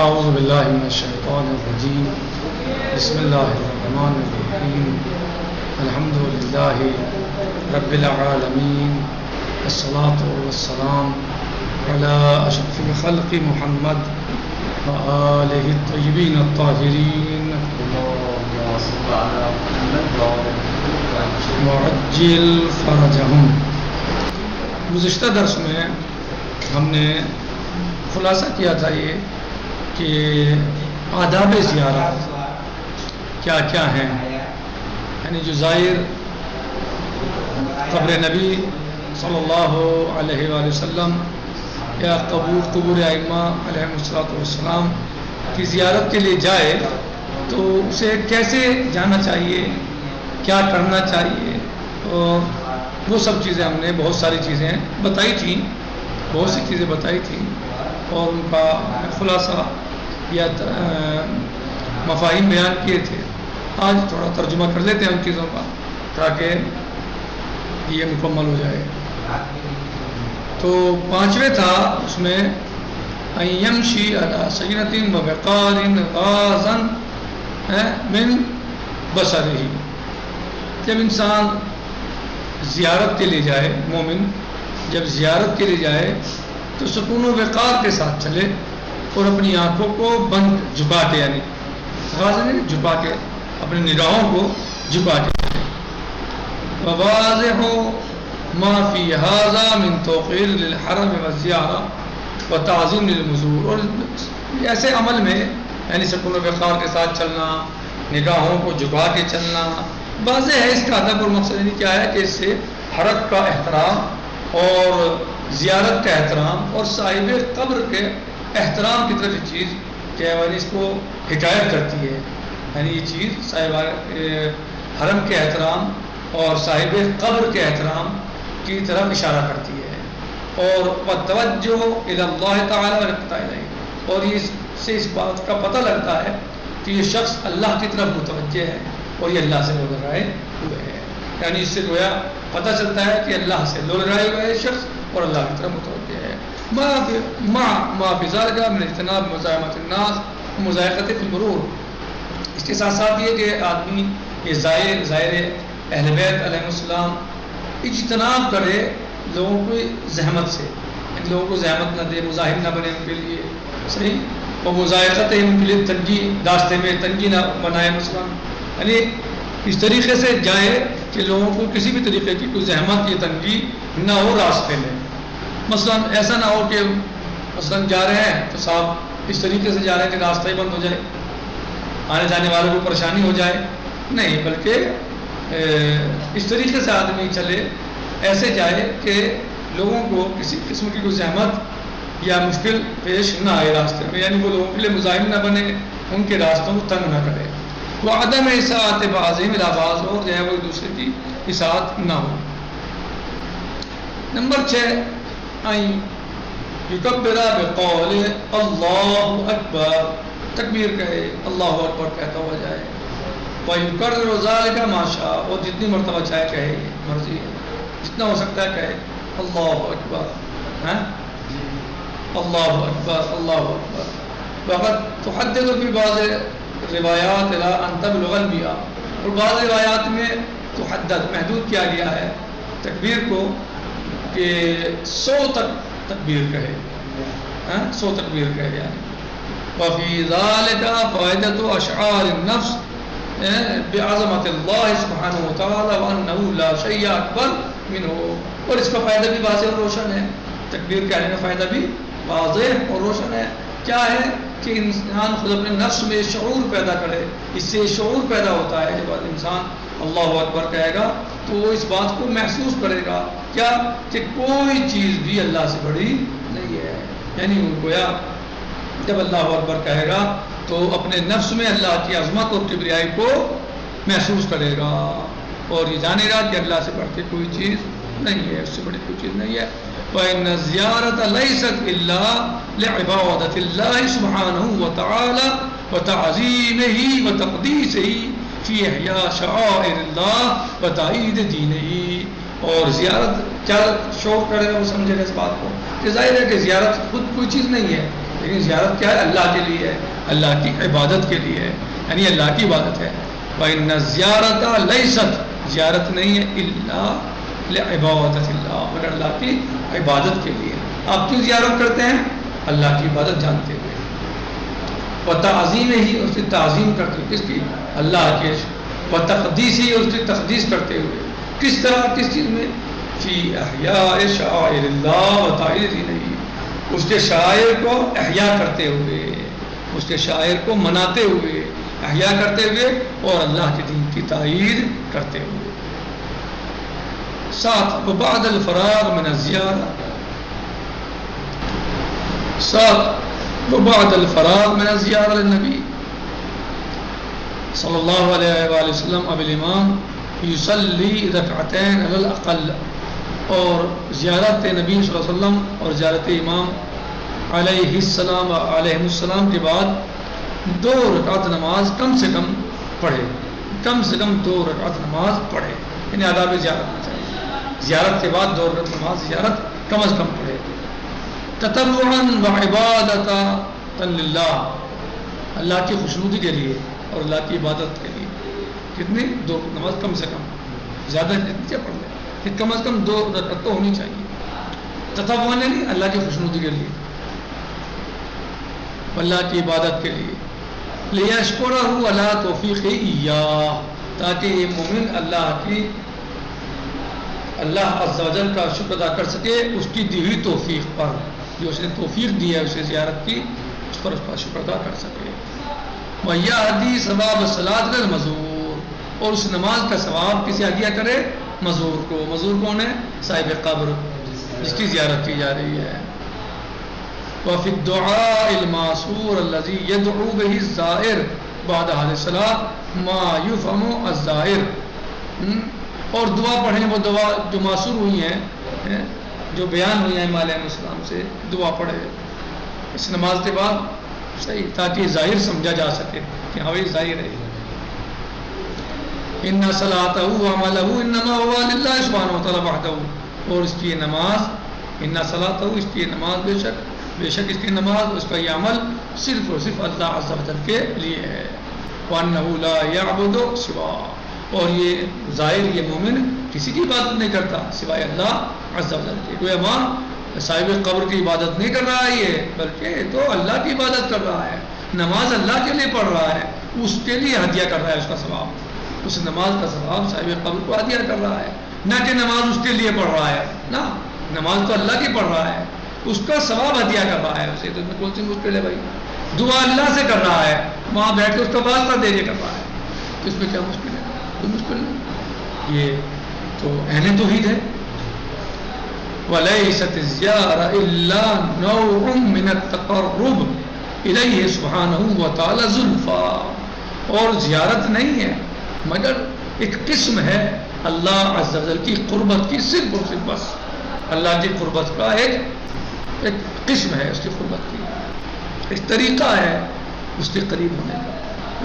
اعوذ باللہ من الشیطان الرجیم بسم اللہ الرحمن الرحیم الحمد للہ رب العالمین والصلاة والسلام علی اشرف الخلق محمد وآلہ الطیبین الطاہرین وعجل فرجہم۔ گزشتہ درس میں ہم نے خلاصہ کیا تھا یہ کہ آداب زیارت کیا کیا ہیں، یعنی جو زائر قبر نبی صلی اللہ علیہ وآلہ وسلم یا قبور ائمہ علیہ السلام کی زیارت کے لیے جائے تو اسے کیسے جانا چاہیے، کیا کرنا چاہیے، اور وہ سب چیزیں ہم نے بہت ساری چیزیں بتائی تھیں، بہت سی چیزیں بتائی تھیں اور ان کا خلاصہ یا مفاہیم بیان کیے تھے۔ آج تھوڑا ترجمہ کر لیتے ہیں ان چیزوں کا تاکہ یہ مکمل ہو جائے۔ تو پانچویں تھا اس میں ان یمشی علی سکینۃ ووقار غاضا من بصرہ، جب انسان زیارت کے لیے جائے، مومن جب زیارت کے لیے جائے تو سکون و وقار کے ساتھ چلے اور اپنی آنکھوں کو بند جھکا کے، یعنی جھکا کے اپنی نگاہوں کو جھکا کے چلے۔ وواضح ما فی ھذا من توقیر للحرم والزیارہ وتعظیم للمزور، اور ایسے عمل میں یعنی سکون و وقار کے ساتھ چلنا، نگاہوں کو جھکا کے چلنا واضح ہے۔ اس کا ادب اور مقصد یعنی کیا ہے کہ اس سے حرم کا احترام اور زیارت کا احترام اور صاحب قبر کے احترام کی طرف یہ چیز کیا ہے، اس کو حکایت کرتی ہے، یعنی یہ چیز صاحب حرم کے احترام اور صاحب قبر کے احترام کی طرف اشارہ کرتی ہے۔ اور توجہ الی اللہ تعالی والاقتداء الیہ، اور اس سے اس بات کا پتہ لگتا ہے کہ یہ شخص اللہ کی طرف متوجہ ہے اور یہ اللہ سے لو لگائے ہوئے ہے، یعنی اس سے گویا پتہ چلتا ہے کہ اللہ سے لو لگائے ہوئے ہے شخص اور اللہ کی طرف متوجہ ہے۔ ما بذالک من اجتناب مزاحمۃ الناس مضایقۃ البرور، اس کے ساتھ ساتھ یہ کہ آدمی یہ زائر اہل بیت علیہ السلام اجتناب کرے لوگوں کو زحمت سے، ان لوگوں کو زحمت نہ دے، مزاحم نہ بنے ان کے لیے، صحیح، اور مضایقت ان کے لیے تنگی، راستے میں تنگی نہ بنائے مثلا، یعنی اس طریقے سے جائے کہ لوگوں کو کسی بھی طریقے کی کوئی زحمت یا تنگی نہ ہو راستے میں۔ مثلا ایسا نہ ہو کہ مثلا جا رہے ہیں تو صاحب اس طریقے سے جا رہے ہیں کہ راستہ ہی بند ہو جائے، آنے جانے والوں کو پریشانی ہو جائے، نہیں، بلکہ اس طریقے سے آدمی چلے، ایسے جائے کہ لوگوں کو کسی قسم کی کوئی زحمت یا مشکل پیش نہ آئے راستے میں، یعنی وہ لوگوں کے لیے مزاحم نہ بنے، ان کے راستوں کو تنگ نہ کرے۔ وہ عدم اطاعت بعضهم الی بعض، اور جو ہے وہ ایک دوسرے کی اطاعت نہ ہو۔ نمبر 6 یکبر بقول اللہ اکبر، تکبیر کہے، اللہ اکبر کہتا ہوا جائے، ویکرر ذلک ما شاء، اور جتنی مرتبہ چاہے کہے، مرضی ہے جتنا ہو سکتا ہے کہے، اللہ اکبر، اللہ اکبر، اللہ اکبر۔ وقد تحدد فی بعض روایات الی ان تبلغ المیہ، اور بعض روایات میں تحدد محدود کیا گیا ہے تکبیر کو کہ 100 تک تکبیر کہے، 100 تکبیر کہے، یعنی وفی ذالک فائدۃ اشعار النفس بعظمۃ اللہ سبحانہ وتعالی وانہ لا شیء اکبر منہ، اور اس کا فائدہ بھی واضح اور روشن ہے، تکبیر کہنے کا فائدہ بھی واضح اور روشن ہے۔ کیا ہے کہ انسان خود اپنے نفس میں شعور پیدا کرے، اس سے شعور پیدا ہوتا ہے جب انسان اللہ اکبر کہے گا تو وہ اس بات کو محسوس کرے گا کیا کہ کوئی چیز بھی اللہ سے بڑی نہیں ہے، یعنی گویا جب اللہ اکبر کہے گا تو اپنے نفس میں اللہ کی عظمت اور کبریائی کو محسوس کرے گا اور یہ جانے گا کہ اللہ سے بڑھ کے کوئی چیز نہیں ہے، اس سے بڑی کوئی چیز نہیں ہے۔ وَإِنَّ الزِّيَارَةَ لَيْسَتْ إِلَّا لِعِبَادَةِ اللَّهِ سُبْحَانَهُ وَتَعَالَى وَتَعْظِيمِهِ وَتَقْدِيسِهِ فِي إِحْيَاءِ شَعَائِرِ اللَّهِ وَتَعْيِيدِ دِينِهِ، اور زیارت کیا شوق کرے گا وہ سمجھے گا اس بات کو کہ ظاہر ہے کہ زیارت خود کوئی چیز نہیں ہے، لیکن زیارت کیا ہے؟ اللہ کے لیے ہے، اللہ کی عبادت کے لیے ہے، یعنی اللہ کی عبادت ہے۔ وَإِنَّ الزِّيَارَةَ لَيْسَتْ، زیارت نہیں ہے الا لعبادت اللہ، مگر اللہ کی عبادت کے لیے۔ آپ کیوں زیارت کرتے ہیں؟ اللہ کی عبادت جانتے ہوئے، وتعظیم ہی، اس کی تعظیم کرتے ہوئے، کس کی؟ اللہ کے، وتقدیس ہی، اس کی تقدیس کرتے ہوئے۔ کس طرح؟ کس چیز میں؟ فی احیاء شعائر اللہ وتعظیم دینہ، اس کے شاعر کو احیاء کرتے ہوئے، اس کے شاعر کو مناتے ہوئے، احیاء کرتے ہوئے، اور اللہ کے دین کی تعریف کرتے ہوئے۔ ساتھ وبعد الفراغ من الزیارہ، ساتھ وبعد الفراغ من الزیارہ للنبی صلی اللہ علیہ وآلہ وسلم، اب الامام یصلی رکعتین علی الاقل، اور زیارت نبی صلی اللہ علیہ وسلم اور زیارت امام علیہ السلام علیہ السلام کے بعد 2 رکعت نماز کم سے کم پڑھے، کم سے کم 2 رکعت نماز پڑھے، یعنی آداب زیارت میں چاہیے، زیارت کے بعد 2 رکعت نماز زیارت کم از کم پڑھے، تطوعا وعبادتا للہ، اللہ کی خوشنودی کے لیے اور اللہ کی عبادت کے لیے۔ کتنی؟ 2 نماز کم سے کم، زیادہ کیا پڑھ لیں، کہ کم از کم 2 رکعت تو ہونی چاہیے، تطوعا نہیں، اللہ کی خوشنودی کے لیے، اللہ کی عبادت کے لیے۔ لیشکرہ علی توفیق ایاہ، تاکہ یہ مومن اللہ عز و جل کا شکر ادا کر سکے اس کی دی ہوئی توفیق پر، جو اس نے توفیق دی ہے اسے زیارت کی، اس پر اس کا شکر ادا کر سکے۔ وَيَهْدِي ثواب الصلاۃ للمزور، اور اس نماز کا ثواب کسے عطیہ کرے؟ مزور کو۔ مزور کون ہے؟ صاحب قبر، جس کی زیارت کی جا رہی ہے۔ وفي الدعاء المعصور الذي يدعو به الزائر بعد هذه الصلاة ما يفهم الزائر، اور دعا پڑھیں، وہ دعا جو معصور ہوئی ہیں، جو بیان ہوئی ہیں امام علیہ السلام سے، دعا پڑھے اس نماز کے بعد، صحیح، تاکہ ظاہر سمجھا جا سکے کہ ہاں یہ ظاہر ہے۔ ان صلاتہ وعملہ انما هو للہ سبحانہ وتعالی وحدہ، اور اس کی نماز، ان صلاتہ، اس کی نماز بے شک اس کی نماز، اس کا یہ عمل صرف اور صرف اللہ عز و جل کے لیے ہے۔ وَأَنَّهُ لَا يَعْبُدُ سِوَاهُ، اور یہ ظاہر، یہ مومن کسی کی عبادت نہیں کرتا سوائے اللہ عز و جل کے۔ کوئی ماں صاحب قبر کی عبادت نہیں کر رہا ہے یہ، بلکہ تو اللہ کی عبادت کر رہا ہے، نماز اللہ کے لیے پڑھ رہا ہے، اس کے لیے ہدیہ کر رہا ہے، اس کا ثواب، اس نماز کا ثواب صاحب قبر کو ہدیہ کر رہا ہے، نہ کہ نماز اس کے لیے پڑھ رہا ہے، نہ، نماز تو اللہ کی پڑھ رہا ہے، اس کا ثواب ہدیہ کر رہا ہے اسے، تو اس میں کون سی مشکل ہے بھائی؟ دعا اللہ سے کر رہا ہے، وہاں بیٹھ کے اس کا واسطہ دے کے کر رہا ہے، تو اس میں کیا مشکل ہے؟ کوئی مشکل نہیں، یہ تو عین توحید ہے۔ وَلَيْسَتِ الزِّيَارَةُ إِلَّا نَوْعٌ مِّنَ التَّقَرُّبِ إِلَيْهِ سُبْحَانَهُ وَتَعَالَى زُلْفَىٰ، اور زیارت نہیں ہے مگر ایک قسم ہے اللہ عز و جل کی قربت کی، صرف اور صرف بس اللہ کی قربت کا ایک قسم ہے، اس کی قربت کی ایک طریقہ ہے، اس کے قریب ہونے کا،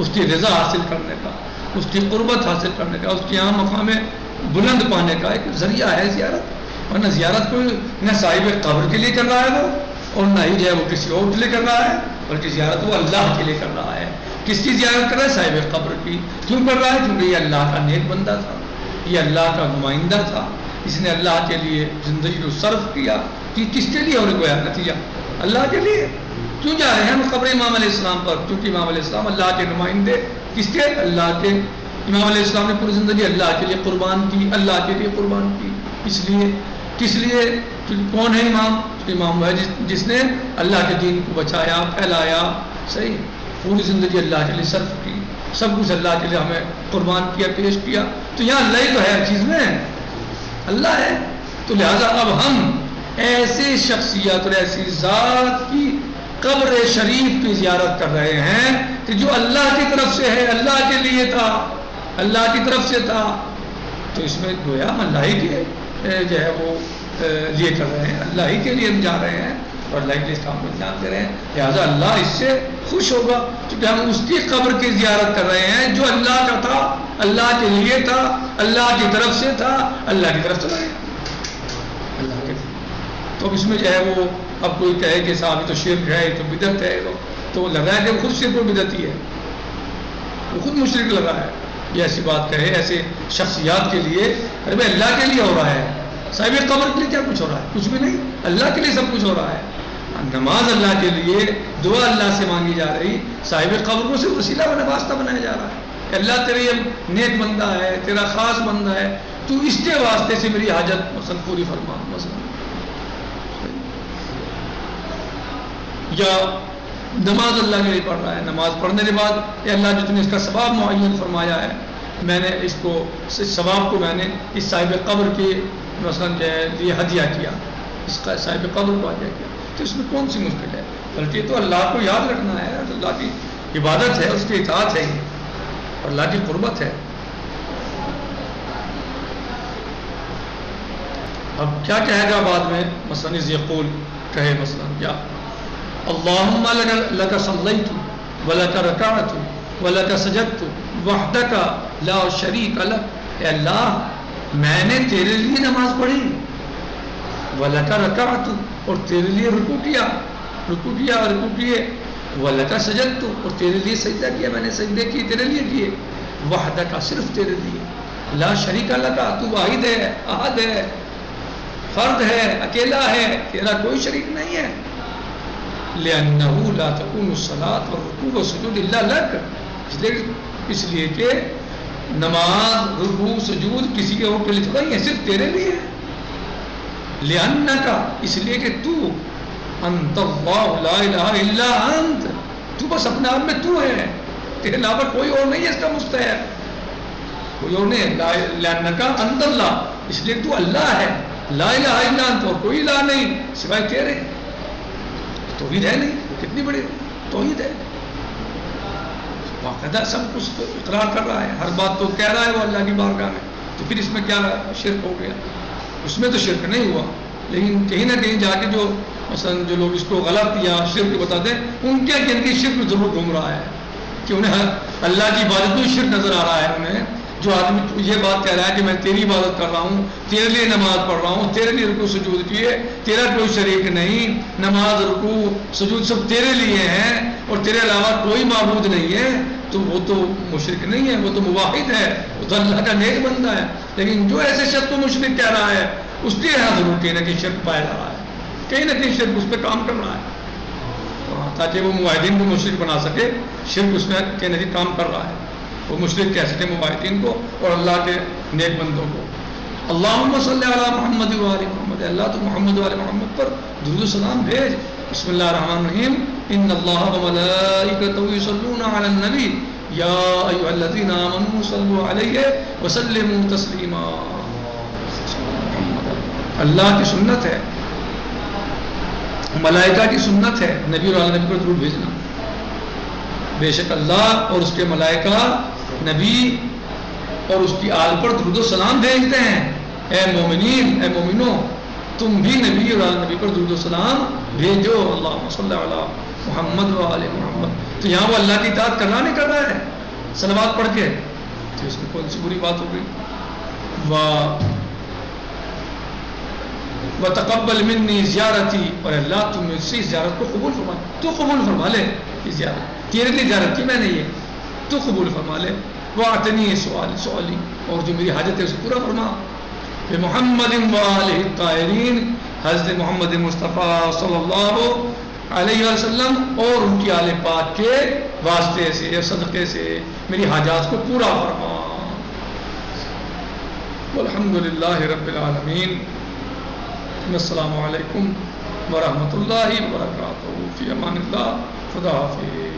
اس کی رضا حاصل کرنے کا، اس کی قربت حاصل کرنے کا، اس کے عام مقام بلند پانے کا ایک ذریعہ ہے زیارت۔ ورنہ زیارت کوئی نہ صاحب قبر کے لیے کر رہا ہے وہ، اور نہ ہی جو ہے وہ کسی اور کے لیے کر رہا ہے، بلکہ زیارت وہ اللہ کے لیے کر رہا ہے۔ کس کی زیارت کر رہا ہے؟ صاحب قبر کی۔ کیوں کر رہا ہے؟ کیونکہ یہ اللہ کا نیک بندہ تھا، یہ اللہ کا نمائندہ تھا، اس نے اللہ کے لیے زندگی کو صرف کیا، کہ کس کے لیے؟ اور گویا نتیجہ اللہ کے لیے۔ کیوں جا رہے ہیں ہم قبر امام علیہ السلام پر؟ کیونکہ امام علیہ السلام اللہ کے نمائندے، کس کے؟ اللہ کے۔ امام علیہ السلام نے پوری زندگی اللہ کے لیے قربان کی، اللہ کے لیے قربان کی، اس لیے، کس لیے؟ کون ہے امام؟ امام ہے جس نے اللہ کے دین کو بچایا، پھیلایا، صحیح، پوری زندگی اللہ کے لیے صرف کی، سب کچھ اللہ کے لیے ہمیں قربان کیا، پیش کیا، تو یہاں اللہ ہی تو ہے ہر چیز میں، اللہ ہے۔ تو لہذا اب ہم ایسے شخصیت اور ایسی ذات کی قبر شریف کی زیارت کر رہے ہیں کہ جو اللہ کی طرف سے ہے، اللہ کے لیے تھا، اللہ کی طرف سے تھا، تو اس میں گویا ہم اللہ ہی کے جو ہے وہ لیے کر رہے ہیں، اللہ ہی کے لیے ہم جا رہے ہیں اور اللہ کے اس کام کو انجام دے رہے ہیں، لہٰذا اللہ اس سے خوش ہوگا کیونکہ ہم اس کی قبر کی زیارت کر رہے ہیں جو اللہ کا تھا، اللہ کے لیے تھا، اللہ کی طرف سے تھا، اللہ کی طرف چلا گیا، اللہ کے۔ تو اب اس میں جو ہے وہ اب کوئی کہے کہ صاحب یہ تو شرک ہے، یہ تو بدعت ہے، تو لگا ہے کہ وہ خود شرک و بدعتی ہے، وہ خود مشرک لگا ہے. یہ ایسی بات کہے ایسے شخصیات کے لیے، ارے بھائی اللہ کے لیے ہو رہا ہے، صاحب قبر کے لیے کیا کچھ ہو رہا ہے؟ کچھ بھی نہیں، اللہ کے لیے سب کچھ ہو رہا ہے. نماز اللہ کے لیے، دعا اللہ سے مانگی جا رہی، صاحب قبر کو صرف وسیلہ و واسطہ بنایا جا رہا ہے کہ اللہ تیرے یہ نیک بندہ ہے، تیرا خاص بندہ ہے، تو اس کے واسطے سے میری حاجت مثلا پوری فرما مثلا. یا نماز اللہ کے لیے پڑھ رہا ہے، نماز پڑھنے کے بعد اے اللہ جو تم نے اس کا ثواب معین فرمایا ہے، میں نے اس کو ثواب کو میں نے اس صاحب قبر کے مثلا جو ہے یہ ہدیہ کیا، اس کا صاحب قبر کو ہدیہ کیا. تو اس میں کون سی مشکل ہے؟ بلکہ تو اللہ کو یاد رکھنا ہے، اللہ کی عبادت ہے، اس کی اطاعت ہے اور اللہ کی قربت ہے. اب کیا کہے گا بعد میں؟ مثلا یقول کہے مثلا کیا اللہم لک صلیت ولک رکعت ولک سجدت وحدک لا شریک لک. اے اللہ میں نے تیرے لیے نماز پڑھی، وَلَكَ رَكَعْتُ اور تیرے لیے رکوع کیا، رکوع کیے، وَلَكَ سَجَدْتُ اور تیرے لیے سجدہ کیا، میں نے سجدے کیے تیرے لیے کیے، وحدک صرف تیرے لیے، لا شریک لک تو واحد ہے، احد ہے، فرد ہے، اکیلا ہے، تیرا کوئی شریک نہیں ہے. لِأَنَّهُ لَا تَكُونُ الصَّلَاةُ وَالرُّكُوعُ وَالسُّجُودُ إِلَّا لَكَ. اس لیے کہ نماز، رکوع، سجود کسی کے اور کے لیے نہیں ہے، صرف تیرے لیے ہے. لِأَنَّكَ اس لیے کہ تو انت اللہ لا الہ الا انت، تو بس اپنے آپ میں تو ہے، تیرے علاوہ کوئی اور نہیں ہے اس کا مستحق، کوئی اور نہیں ہے. لِأَنَّكَ انت اللہ اس لیے تو اللہ ہے، لا الہ الا انت اور کوئی الہ نہیں سوائے تیرے. توحید ہے نہیں، کتنی بڑی توحید ہے، باقاعدہ سب کچھ اقرار کر رہا ہے، ہر بات تو کہہ رہا ہے وہ اللہ کی بارگاہ میں. تو پھر اس میں کیا شرک ہو گیا؟ اس میں تو شرک نہیں ہوا، لیکن کہیں نہ کہیں جا کے جو مثلا جو لوگ اس کو غلط یا شرک بتاتے ہیں ان کے اندر شرک ضرور گھوم رہا ہے کہ انہیں اللہ کی عبادت میں شرک نظر آ رہا ہے. انہیں جو آدمی یہ بات کہہ رہا ہے کہ میں تیری عبادت کر رہا ہوں، تیرے لیے نماز پڑھ رہا ہوں، تیرے لیے رکوع سجود کیے، تیرا کوئی شریک نہیں، نماز رکوع سجود سب تیرے لیے ہیں اور تیرے علاوہ کوئی معبود نہیں ہے، تو وہ تو مشرک نہیں ہے، وہ تو موحد ہے، وہ تو اللہ کا نیک بندہ ہے. لیکن جو ایسے شخص کو مشرک کہہ رہا ہے اس کے یہاں ضرور کہیں نہ کہیں شرک پایا جا رہا ہے، کہیں نہ کہیں شرک اس پہ کام کر رہا ہے تاکہ وہ موحدین کو مشرک بنا سکے. شرک اس میں کہیں نہ کہیں کام کر رہا ہے، وہ مشرک کہہ سکے موحدین کو اور اللہ کے نیک بندوں کو. اللہم صلی علی محمد و آل محمد، اللہ تو محمد و آل محمد پر درود و سلام بھیج. بسم اللہ الرحمن الرحیم. ان اللہ و ملائکتہ یصلون علی النبی یا ایھا الذین آمنوا صلوا علیہ وسلموا تسلیما. اللہ کی سنت ہے، ملائکہ کی سنت ہے نبی اور نبی پر درود بھیجنا. بے شک اللہ اور اس کے ملائکہ نبی اور اس کی آل پر درود و سلام بھیجتے ہیں. اے مومنین، اے مومنوں، تم بھی نبی اور آل نبی پر درود و سلام بھیجو. اللہم صلی علی محمد و آل محمد. تو یہاں وہ اللہ کی اطاعت کرنا نہیں کر رہا ہے صلوات پڑھ کے، تو اس میں کون سی بری بات ہو گئی؟ وَتَقَبَّلْ مِنِّي زِيَارَتِي اور اللہ تم مجھ سے زیارت کو قبول فرما، تو قبول فرما لے یہ زیارت، تیرے لیے زیارت کی میں نے یہ، تو قبول فرما لے. وَاعْتَنِي سؤالی اور جو میری حاجت ہے اسے پورا فرما. بِمُحَمَّدٍ وَآلِهِ الطَّاهِرِينَ حضرت محمد مصطفیٰ صلی اللہ علیہ وسلم اور ان کی آل پاک کے واسطے سے یا صدقے سے میری حاجات کو پورا فرما. والحمدللہ رب العالمین. السلام علیکم ورحمۃ اللہ وبرکاتہ. فی امان اللہ. خدا حافظ.